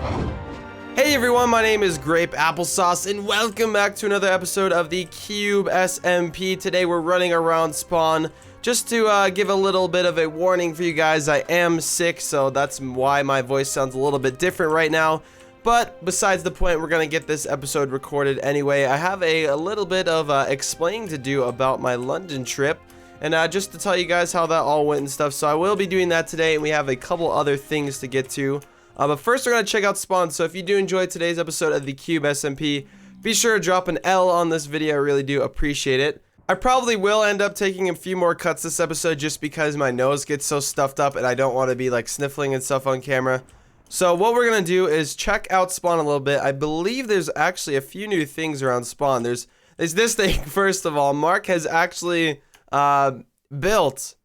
Hey everyone, my name is Grapeapplesauce and welcome back to another episode of the Cube SMP. Today we're running around spawn. Just to give a little bit of a warning for you guys, I am sick, so that's why my voice sounds a little bit different right now. But besides the point, we're going to get this episode recorded anyway. I have a little bit of explaining to do about my London trip. And just to tell you guys how that all went and stuff. So I will be doing that today, and we have a couple other things to get to. But first we're going to check out spawn. So if you do enjoy today's episode of the Cube SMP, be sure to drop an L on this video. I really do appreciate it. I probably will end up taking a few more cuts this episode just because my nose gets so stuffed up and I don't want to be like sniffling and stuff on camera. So what we're going to do is check out spawn a little bit. I believe there's actually a few new things around spawn. There's this thing, first of all. Mark has actually built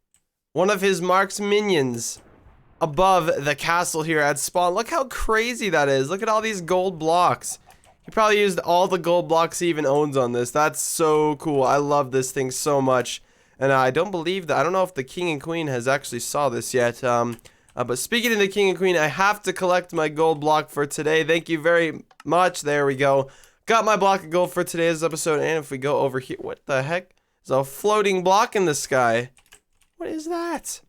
one of his Mark's minions above the castle here at spawn. Look how crazy that is. Look at all these gold blocks. He probably used all the gold blocks he even owns on this. That's so cool. I love this thing so much. And I don't believe that. I don't know if the king and queen has actually saw this yet. But speaking of the king and queen, I have to collect my gold block for today. Thank you very much. There we go. Got my block of gold for today's episode. And if we go over here, what the heck? There's a floating block in the sky. What is that?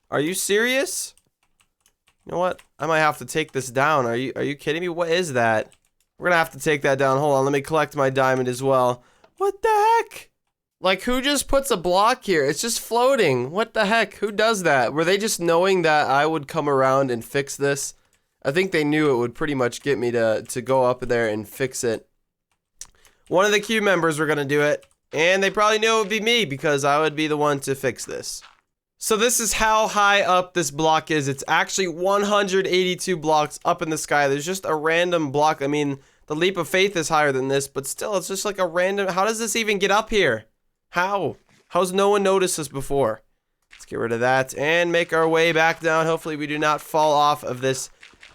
Are you serious? You know what? I might have to take this down. Are you kidding me? What is that? We're gonna have to take that down. Hold on, let me collect my diamond as well. What the heck? Like, who just puts a block here? It's just floating. What the heck? Who does that? Were they just knowing that I would come around and fix this? I think they knew it would pretty much get me to go up there and fix it. One of the Cube members were gonna do it, and they probably knew it would be me because I would be the one to fix this. So this is how high up this block is. It's actually 182 blocks up in the sky. There's just a random block. I mean, the leap of faith is higher than this, but still, it's just like a random... How does this even get up here? How? How's no one noticed this before? Let's get rid of that and make our way back down. Hopefully we do not fall off of this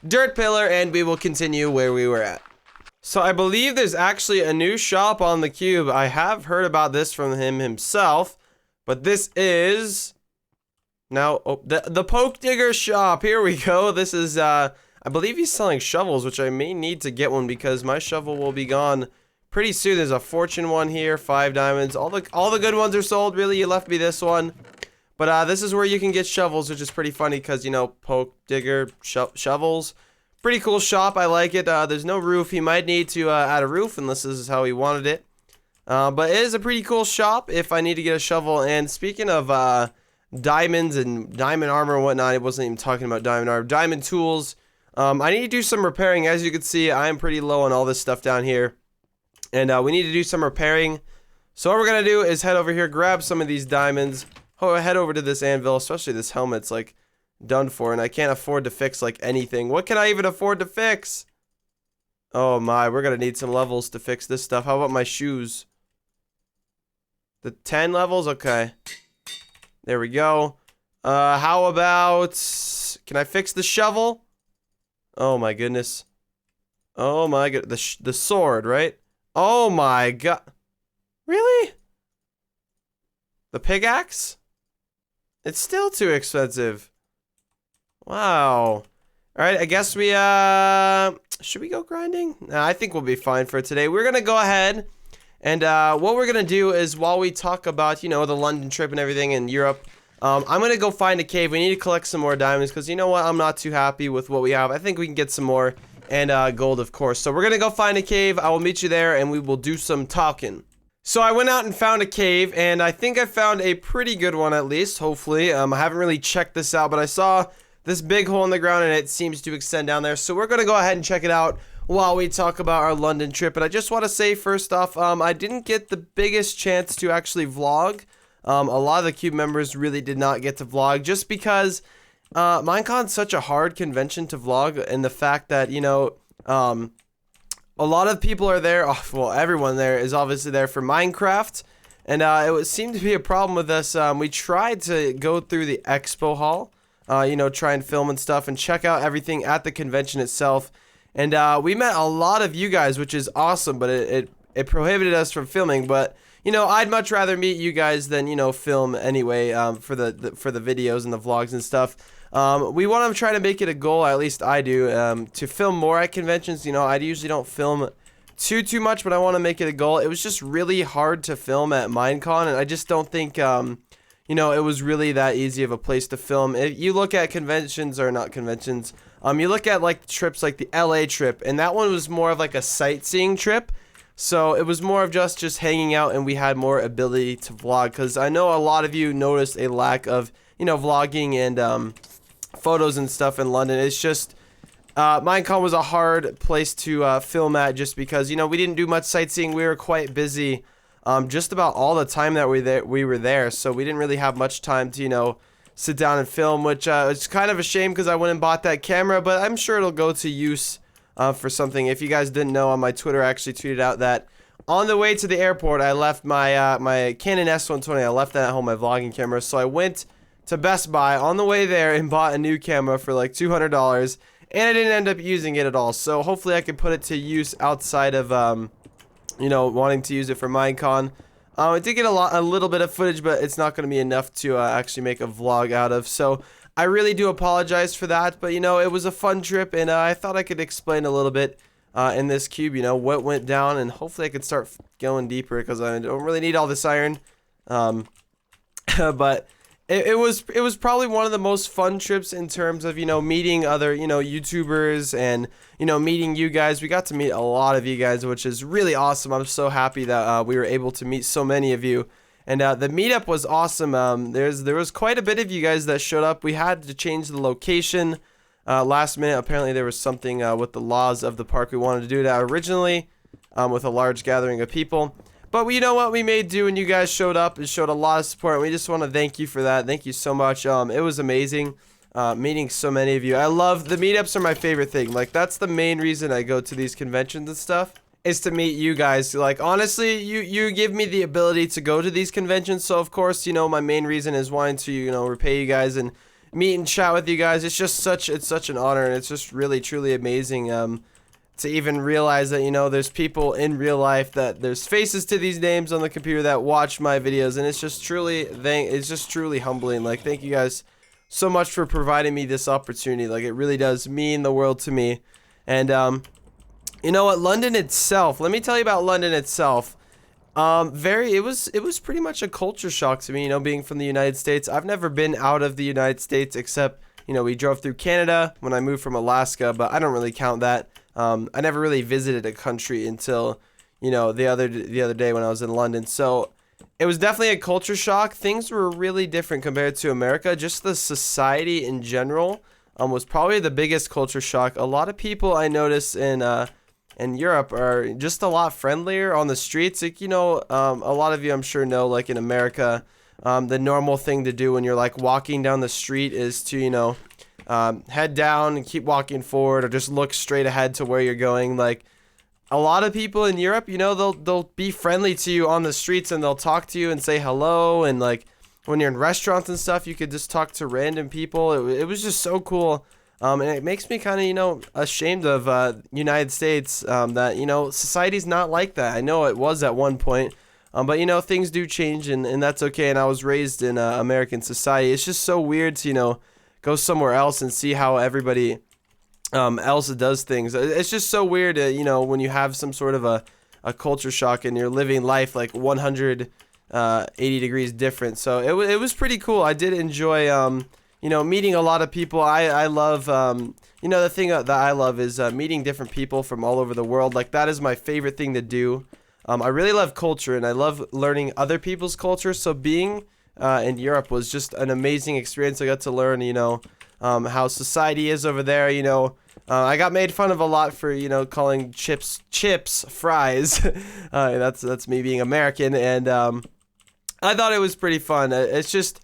dirt pillar, and we will continue where we were at. So I believe there's actually a new shop on the Cube. I have heard about this from him himself, but this is... Now, oh, the Poke Digger shop. Here we go. This is, I believe he's selling shovels, which I may need to get one because my shovel will be gone pretty soon. There's a fortune one here, 5 diamonds. All the good ones are sold. Really, you left me this one. But this is where you can get shovels, which is pretty funny because, you know, Poke Digger shovels. Pretty cool shop. I like it. There's no roof. He might need to add a roof, unless this is how he wanted it. But it is a pretty cool shop if I need to get a shovel. And speaking of, diamonds and diamond armor and whatnot, I wasn't even talking about diamond armor, diamond tools. I need to do some repairing. As you can see, I'm pretty low on all this stuff down here, and we need to do some repairing. So what we're gonna do is head over here, grab some of these diamonds, head over to this anvil. Especially this helmet's like done for, and I can't afford to fix like anything. What can I even afford to fix? Oh my, we're gonna need some levels to fix this stuff. How about my shoes? The 10 levels? Okay. There we go. How about... Can I fix the shovel? Oh my goodness. Oh my god. The sword, right? Oh my god. Really? The pickaxe? It's still too expensive. Wow. Alright, I guess we, should we go grinding? Nah, I think we'll be fine for today. We're gonna go ahead... And what we're going to do is, while we talk about, you know, the London trip and everything in Europe, I'm going to go find a cave. We need to collect some more diamonds because, you know what, I'm not too happy with what we have. I think we can get some more, and gold, of course. So we're going to go find a cave. I will meet you there, and we will do some talking. So I went out and found a cave, and I think I found a pretty good one at least, hopefully. I haven't really checked this out, but I saw this big hole in the ground, and it seems to extend down there. So we're going to go ahead and check it out while we talk about our London trip. And I just want to say, first off, I didn't get the biggest chance to actually vlog. A lot of the Cube members really did not get to vlog just because Minecon's such a hard convention to vlog, and the fact that, you know, a lot of people are there. Oh, well, everyone there is obviously there for Minecraft, and it seemed to be a problem with us. We tried to go through the expo hall, you know, try and film and stuff and check out everything at the convention itself. And we met a lot of you guys, which is awesome, but it prohibited us from filming. But, you know, I'd much rather meet you guys than, you know, film anyway, for the videos and the vlogs and stuff. We want to try to make it a goal, at least I do, to film more at conventions. You know, I usually don't film too much, but I want to make it a goal. It was just really hard to film at Minecon, and I just don't think, you know, it was really that easy of a place to film. If you look at conventions, or not conventions, you look at like trips like the LA trip, and that one was more of like a sightseeing trip. So it was more of just hanging out, and we had more ability to vlog, because I know a lot of you noticed a lack of, you know, vlogging and photos and stuff in London. It's just Minecon was a hard place to film at, just because, you know, we didn't do much sightseeing. We were quite busy just about all the time that we were there, so we didn't really have much time to, you know, sit down and film, which is kind of a shame, because I went and bought that camera, but I'm sure it'll go to use for something. If you guys didn't know, on my Twitter, I actually tweeted out that on the way to the airport, I left my my Canon S120. I left that at home, my vlogging camera. So I went to Best Buy on the way there and bought a new camera for like $200, and I didn't end up using it at all. So hopefully I can put it to use outside of you know, wanting to use it for Minecon. It did get a little bit of footage, but it's not going to be enough to actually make a vlog out of. So I really do apologize for that, but, you know, it was a fun trip, and I thought I could explain a little bit in this cube, you know, what went down, and hopefully I could start going deeper, because I don't really need all this iron. But it was probably one of the most fun trips in terms of, you know, meeting other, you know, YouTubers, and, you know, meeting you guys. We got to meet a lot of you guys, which is really awesome. I'm so happy that we were able to meet so many of you. And the meetup was awesome. There was quite a bit of you guys that showed up. We had to change the location last minute. Apparently there was something with the laws of the park. We wanted to do that originally with a large gathering of people. But you know what? We made do, and you guys showed up and showed a lot of support. And we just want to thank you for that. Thank you so much. It was amazing meeting so many of you. I love the meetups, are my favorite thing. Like, that's the main reason I go to these conventions and stuff, is to meet you guys. Like, honestly, you give me the ability to go to these conventions, so of course, you know, my main reason is wanting to, you know, repay you guys and meet and chat with you guys. It's just such an honor, and it's just really truly amazing to even realize that, you know, there's people in real life, that there's faces to these names on the computer that watch my videos, and it's just truly humbling. Like, thank you guys so much for providing me this opportunity. Like, it really does mean the world to me. And you know what, London itself, let me tell you about London itself. It was pretty much a culture shock to me, you know, being from the United States. I've never been out of the United States, except, you know, we drove through Canada when I moved from Alaska, but I don't really count that. I never really visited a country until, you know, the other day when I was in London. So it was definitely a culture shock. Things were really different compared to America. Just the society in general was probably the biggest culture shock. A lot of people I noticed in Europe are just a lot friendlier on the streets. Like, you know, a lot of you, I'm sure, know, like, in America, the normal thing to do when you're, like, walking down the street is to, you know, head down and keep walking forward, or just look straight ahead to where you're going. Like, a lot of people in Europe, you know, they'll be friendly to you on the streets, and they'll talk to you and say hello. And, like, when you're in restaurants and stuff, you could just talk to random people. It was just so cool. And it makes me kind of, you know, ashamed of United States, that, you know, society's not like that. I know it was at one point, but, you know, things do change, and that's okay. And I was raised in American society. It's just so weird to, you know, go somewhere else and see how everybody else does things. It's just so weird, you know, when you have some sort of a culture shock and you're living life like 180 degrees different. So it was pretty cool. I did enjoy, you know, meeting a lot of people. I love, you know, the thing that I love is meeting different people from all over the world. Like, that is my favorite thing to do. I really love culture, and I love learning other people's culture. So being in Europe was just an amazing experience. I got to learn, you know, how society is over there. You know, I got made fun of a lot for, you know, calling chips fries. That's me being American, and I thought it was pretty fun. It's just,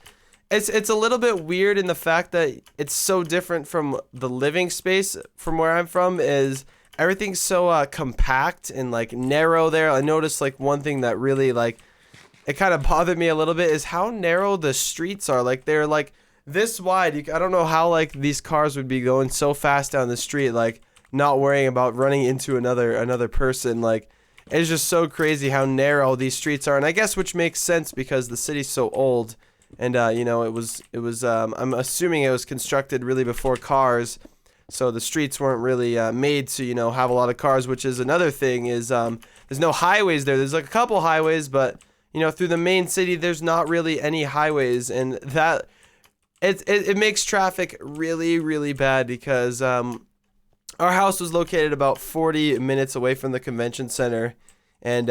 it's a little bit weird in the fact that it's so different from the living space from where I'm from. Is everything's so compact and, like, narrow there. I noticed, like, one thing that really, like, it kind of bothered me a little bit is how narrow the streets are. Like, they're, like, this wide. I don't know how, like, these cars would be going so fast down the street, like, not worrying about running into another person. Like, It's just so crazy how narrow these streets are, and I guess which makes sense because the city's so old, and you know, it was I'm assuming it was constructed really before cars, so the streets weren't really made to, you know, have a lot of cars, which is another thing is there's no highways there. There's like a couple highways, but you know, through the main city there's not really any highways, and that it makes traffic really, really bad because our house was located about 40 minutes away from the convention center, and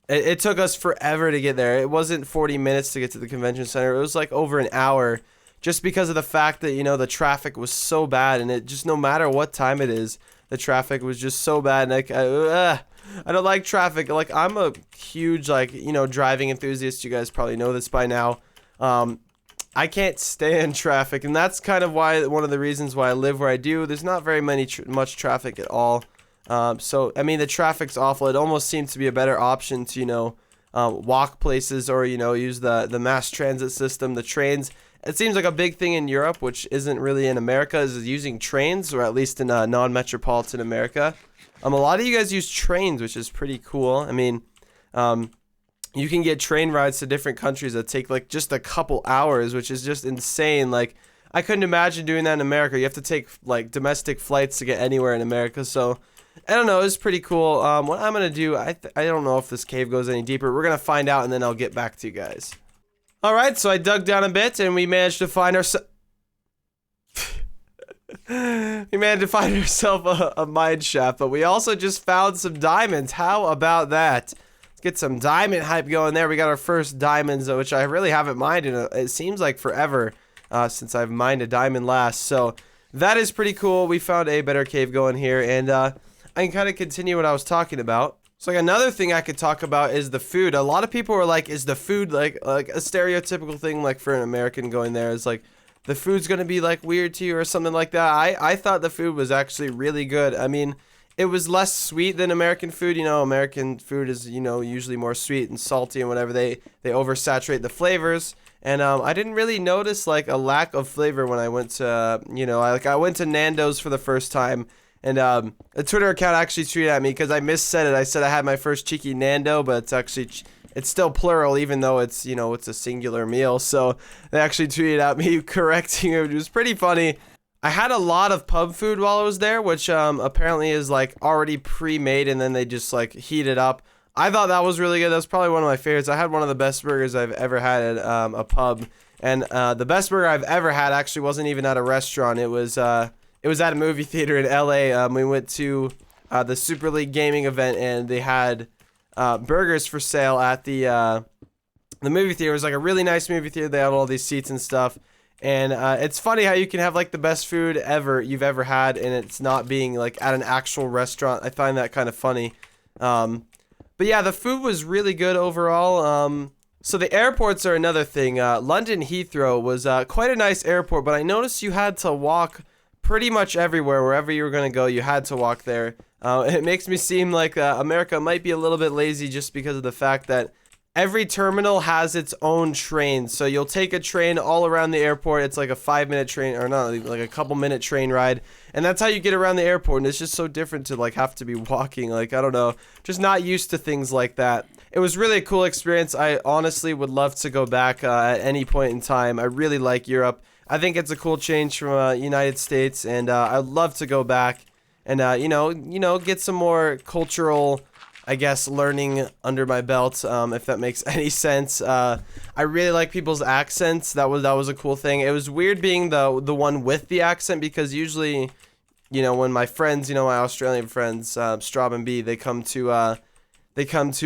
it took us forever to get there. It wasn't 40 minutes to get to the convention center. It was like over an hour, just because of the fact that, you know, the traffic was so bad, and it just, no matter what time it is, the traffic was just so bad. And I don't like traffic. Like, I'm a huge, like, you know, driving enthusiast. You guys probably know this by now. I can't stand traffic, and that's kind of why, one of the reasons why I live where I do. There's not very much traffic at all. So I mean, the traffic's awful. It almost seems to be a better option to, you know, walk places, or, you know, use the mass transit system, the trains. It seems like a big thing in Europe, which isn't really in America, is using trains, or at least in non-metropolitan America. A lot of you guys use trains, which is pretty cool. I mean, you can get train rides to different countries that take like just a couple hours, which is just insane. Like, I couldn't imagine doing that in America. You have to take like domestic flights to get anywhere in America. So I don't know, it's pretty cool. What I'm gonna do, I don't know if this cave goes any deeper. We're gonna find out, and then I'll get back to you guys. All right, so I dug down a bit, and we managed to find ourselves a mine shaft, but we also just found some diamonds. How about that? Let's get some diamond hype going there. We got our first diamonds, which I really haven't mined in it seems like forever since I've mined a diamond last. So that is pretty cool. We found a better cave going here, and I can kind of continue what I was talking about. So like, another thing I could talk about is the food. A lot of people are like, is the food like a stereotypical thing, like for an American going there, is like the food's gonna be like weird to you or something like that. I thought the food was actually really good. I mean, it was less sweet than American food. You know, American food is, you know, usually more sweet and salty and whatever. They oversaturate the flavors. And I didn't really notice like a lack of flavor when I went to, you know, I went to Nando's for the first time. And a Twitter account actually tweeted at me because I missaid it. I said I had my first cheeky Nando, but it's still plural, even though it's, you know, it's a singular meal. So they actually tweeted at me correcting it, which was pretty funny. I had a lot of pub food while I was there, which apparently is like already pre-made, and then they just like heat it up. I thought that was really good. That was probably one of my favorites. I had one of the best burgers I've ever had at a pub, and the best burger I've ever had actually wasn't even at a restaurant. It was at a movie theater in LA. We went to the Super League gaming event, and they had burgers for sale at the movie theater. It was like a really nice movie theater. They had all these seats and stuff. And it's funny how you can have like the best food you've ever had, and it's not being like at an actual restaurant. I find that kind of funny. But yeah, the food was really good overall. So the airports are another thing. London Heathrow was quite a nice airport, but I noticed you had to walk pretty much everywhere. Wherever you were going to go, you had to walk there. It makes me seem like America might be a little bit lazy, just because of the fact that every terminal has its own train. So you'll take a train all around the airport. It's like a 5-minute train, or not, like a couple-minute train ride. And that's how you get around the airport. And it's just so different to like have to be walking. Like, I don't know, just not used to things like that. It was really a cool experience. I honestly would love to go back at any point in time. I really like Europe. I think it's a cool change from United States, and I'd love to go back and you know, get some more cultural, I guess, learning under my belt, if that makes any sense. I really like people's accents. That was a cool thing. It was weird being the one with the accent, because usually, you know, when my friends, you know, my Australian friends, Straub and B, they come to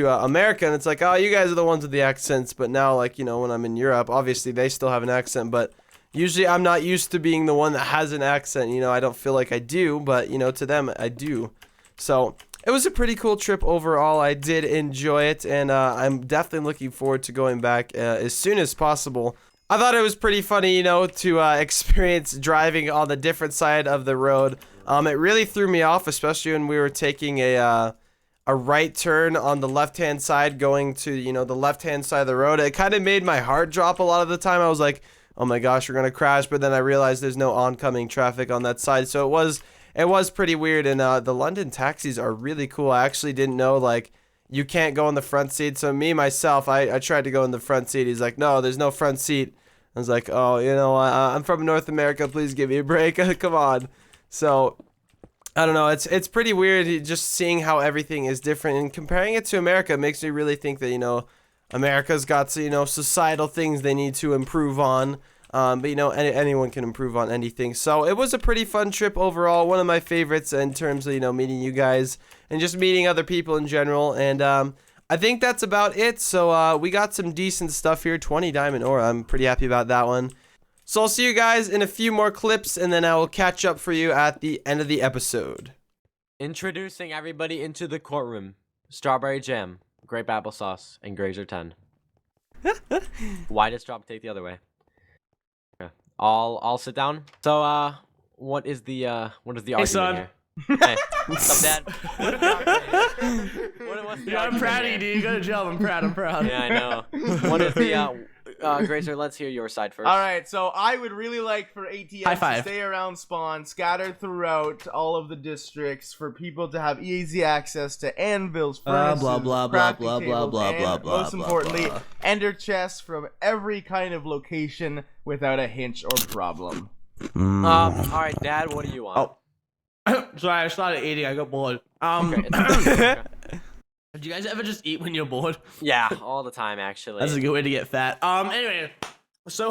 America, and it's like, oh, you guys are the ones with the accents. But now, like, you know, when I'm in Europe, obviously they still have an accent, but usually I'm not used to being the one that has an accent. You know, I don't feel like I do, but, you know, to them I do. So it was a pretty cool trip overall. I did enjoy it, and I'm definitely looking forward to going back as soon as possible. I thought it was pretty funny, you know, to experience driving on the different side of the road. It really threw me off, especially when we were taking a right turn on the left-hand side, going to, you know, the left-hand side of the road. It kind of made my heart drop a lot of the time. I was like, oh my gosh, we're gonna crash. But then I realized there's no oncoming traffic on that side, so it it was pretty weird. And the London taxis are really cool. I actually didn't know, like, you can't go in the front seat. So me, myself, I tried to go in the front seat. He's like, no, there's no front seat. I was like, oh, you know, I'm from North America. Please give me a break. Come on. So, I don't know. It's pretty weird just seeing how everything is different. And comparing it to America makes me really think that, you know, America's got, you know, societal things they need to improve on. But, you know, anyone can improve on anything. So, it was a pretty fun trip overall. One of my favorites in terms of, you know, meeting you guys and just meeting other people in general. And, I think that's about it. So we got some decent stuff here. 20 diamond ore. I'm pretty happy about that one. So I'll see you guys in a few more clips, and then I will catch up for you at the end of the episode. Introducing everybody into the courtroom. Strawberry jam, grape applesauce, and Grazer 10. Why does Drop take the other way? Okay. I'll sit down. So what is the argument son. here? Hey, what's up, Dad? I'm proud of you, dude. Good job. I'm proud. Yeah, I know. What is the Grazer? Let's hear your side first. All right, so I would really like for ATMs to stay around spawn, scattered throughout all of the districts, for people to have easy access to anvils, furnaces, crafting tables, and most importantly, ender chests from every kind of location without a hitch or problem. All right, Dad. What do you want? Oh. Sorry, I started eating. I got bored. Okay. Do you guys ever just eat when you're bored? Yeah, all the time, actually. That's a good way to get fat. Anyway, so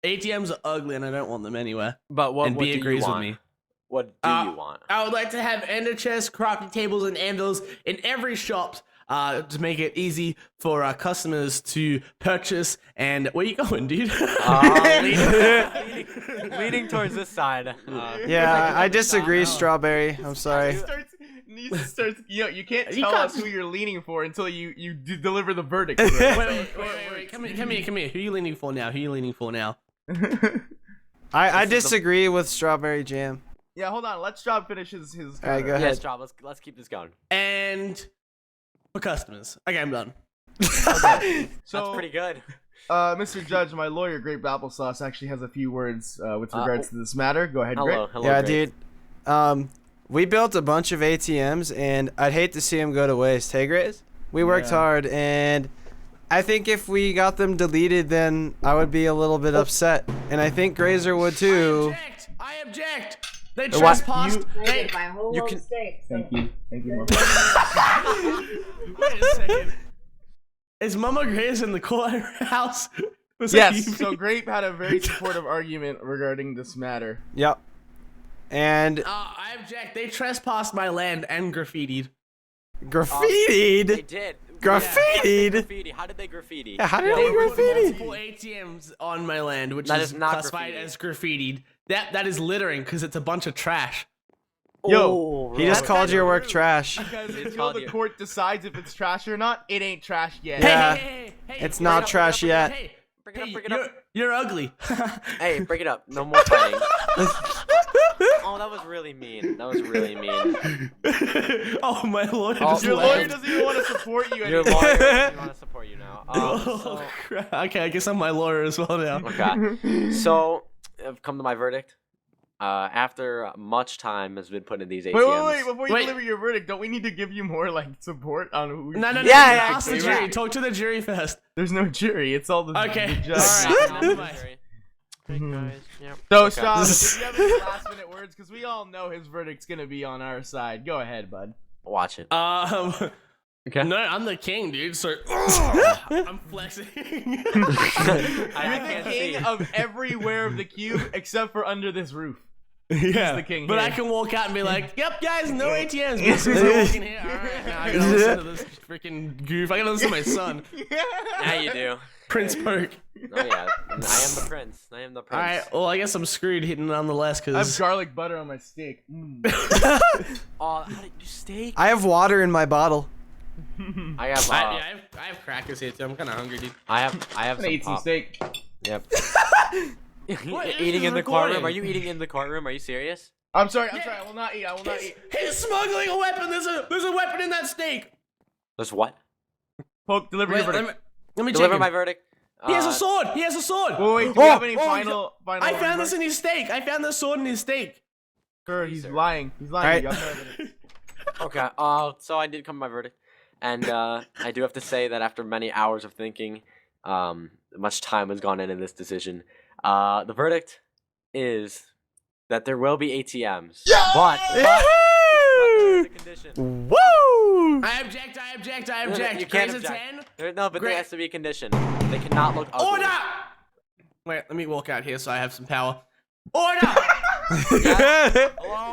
ATMs are ugly, and I don't want them anywhere. But what? And What B do agrees you want? with me. What do you want? I would like to have ender chests, crafting tables, and anvils in every shop. To make it easy for our customers to purchase. And where you going, dude? Leaning towards this side. Yeah, I disagree, Strawberry. I'm sorry. You can't tell us who you're leaning for until you deliver the verdict. Wait. Come here. Who are you leaning for now? I disagree with Strawberry Jam. Yeah, hold on. Let's Job finish his All right, go ahead. Yes, Job. Let's keep this going. And for customers. Okay, I'm done. Okay. So, that's pretty good. Mr. Judge, my lawyer, Grape Applesauce, actually has a few words with regards to this matter. Go ahead, Grape. Hello, Yeah, Grape. dude. We built a bunch of ATMs, and I'd hate to see them go to waste. Hey, Grace? We worked hard, and I think if we got them deleted, then I would be a little bit upset. And I think Grazer would too. I object! They trespassed. You can. Thank you, Mom. Wait a second. Is Mama Grace in the courthouse? Yes. So Grape had a very supportive argument regarding this matter. Yep. And I object. They trespassed my land and graffitied. Graffitied? They did. Graffitied? Graffiti. How did they graffiti? Yeah, how did They they put graffiti? multiple ATMs on my land, which That is is not classified graffiti. as graffitied. That is littering because it's a bunch of trash. Yo, He just called your work trash. Because It's until called the you. court decides if it's trash or not, it ain't trash yet. Yeah. Hey, It's not trash yet. Hey, Bring it up, bring it up. you're ugly. Hey, break it up. No more fighting. Oh, that was really mean. That was really mean. Oh, my lawyer Oh, just Your left. lawyer doesn't even want to support you Your anymore. lawyer doesn't want to support you now. Oh, crap. Okay, I guess I'm my lawyer as well now. Okay. So, I've come to my verdict. After much time has been put in these ATMs. Wait, before you deliver your verdict, don't we need to give you more, like, support on who... No. Yeah, Ask the yeah. jury. Talk to the jury first. There's no jury, it's all the, Okay. the judge. Alright. Not Never necessary. mind. Okay, guys. Yep. So, Okay. Sean, if you have any last minute words, because we all know his verdict's gonna be on our side. Go ahead, bud. Watch it. Okay. No, I'm the king, dude. So I'm flexing. You're I the can't king see. of everywhere of the cube except for under this roof. Yeah, the king but here. I can walk out and be like, "Yep, guys, no ATMs." But as soon as I walk in here, all right, now I gotta listen to this freaking goof. I gotta listen to my son, Yeah, you do. Prince Perk. Oh yeah, I am the prince. I am the All prince. right, well, I guess I'm screwed hitting nonetheless I have because garlic butter on my steak. Oh, how did you steak? I have water in my bottle. I have. I have crackers here too. I'm kind of hungry, dude. I have I'm some gonna eat some pop. steak. Yep. What is Eating this in the courtroom? recording? Are you eating in the courtroom? Are you serious? I'm sorry. I will not eat. I will not eat. He's smuggling a weapon. There's a weapon in that steak. There's what? Poke, deliver your verdict. Let me check Deliver him. my verdict. He has a sword. He has a sword. Wait, do we have any final I found remarks? this in his steak. I found the sword in his steak. Sir, he's lying. He's lying. Alright. You got no evidence. Okay. So I did come to my verdict, and I do have to say that after many hours of thinking, much time has gone into this decision. The verdict is that there will be ATMs. Yeah! But there's a condition. Woo! I object. You can't Grace object. 10. But there has to be a condition. They cannot look ugly. Order! Wait, let me walk out here so I have some power. Order! Hello?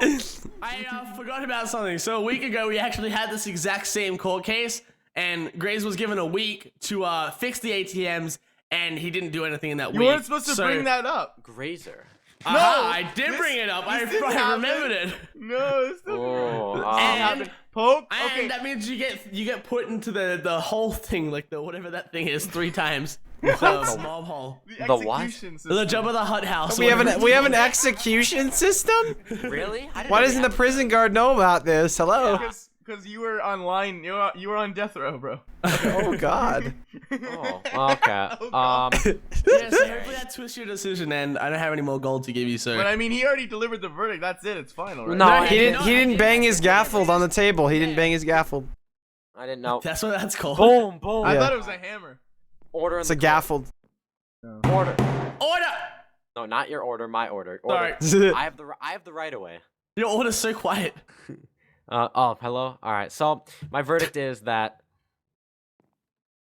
I forgot about something. So a week ago, we actually had this exact same court case, and Grace was given a week to fix the ATMs, and he didn't do anything in that You week. weren't supposed to bring that up. Grazer. No, I did this- bring it up. I this didn't fucking happen. remembered it. No, this doesn't Oh, And, Poke? and Okay. that means you get put into the whole thing, like the whatever that thing is, 3 times. The mob hole. The The what? execution The system. Jabba the Hutt house. We have an execution system? Really? Why doesn't the prison guard know about this? Hello. Because you were online. You were on death row, bro. Oh God. Oh, okay. Oh, God. Yeah, so hopefully that twists your decision, and I don't have any more gold to give you, so. But I mean, he already delivered the verdict. That's it. It's final, right? No, He didn't. No, He I didn't didn't. bang his gaffled on the table. He didn't bang his gaffled. I didn't know. That's what that's called. Boom, boom. I Yeah. thought it was a hammer. Order in It's the a court. gaffled. Order. Order! No, not your order. My order. Sorry. Order. I have the right of way. Your order's so quiet. Hello. All right. So my verdict is that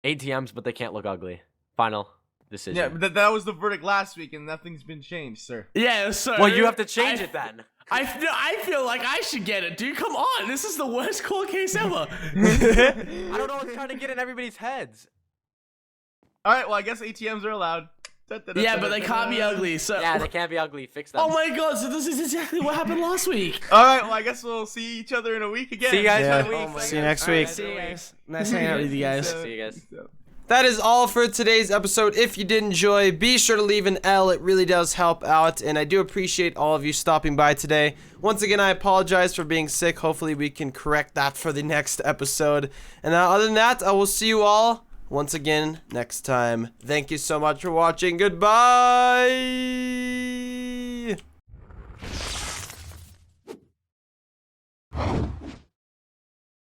ATMs, but they can't look ugly. Final decision. Yeah, but that was the verdict last week, and nothing's been changed, sir. Yeah, so. Well, you have to change it then. I feel like I should get it, dude. Come on, this is the worst court case ever. I don't know what's trying to get in everybody's heads. All right. Well, I guess ATMs are allowed. Yeah, but they can't be ugly. So. Yeah, they can't be ugly. Fix them. Oh my god! So this is exactly what happened last week. All right. Well, I guess we'll see each other in a week again. See you guys Yeah. in a week. Oh my See you God. next All right, week. See you guys. Nice hanging out with you guys. See you guys. That is all for today's episode. If you did enjoy, be sure to leave an L. It really does help out, and I do appreciate all of you stopping by today. Once again, I apologize for being sick. Hopefully, we can correct that for the next episode. And other than that, I will see you all once again next time. Thank you so much for watching. Goodbye.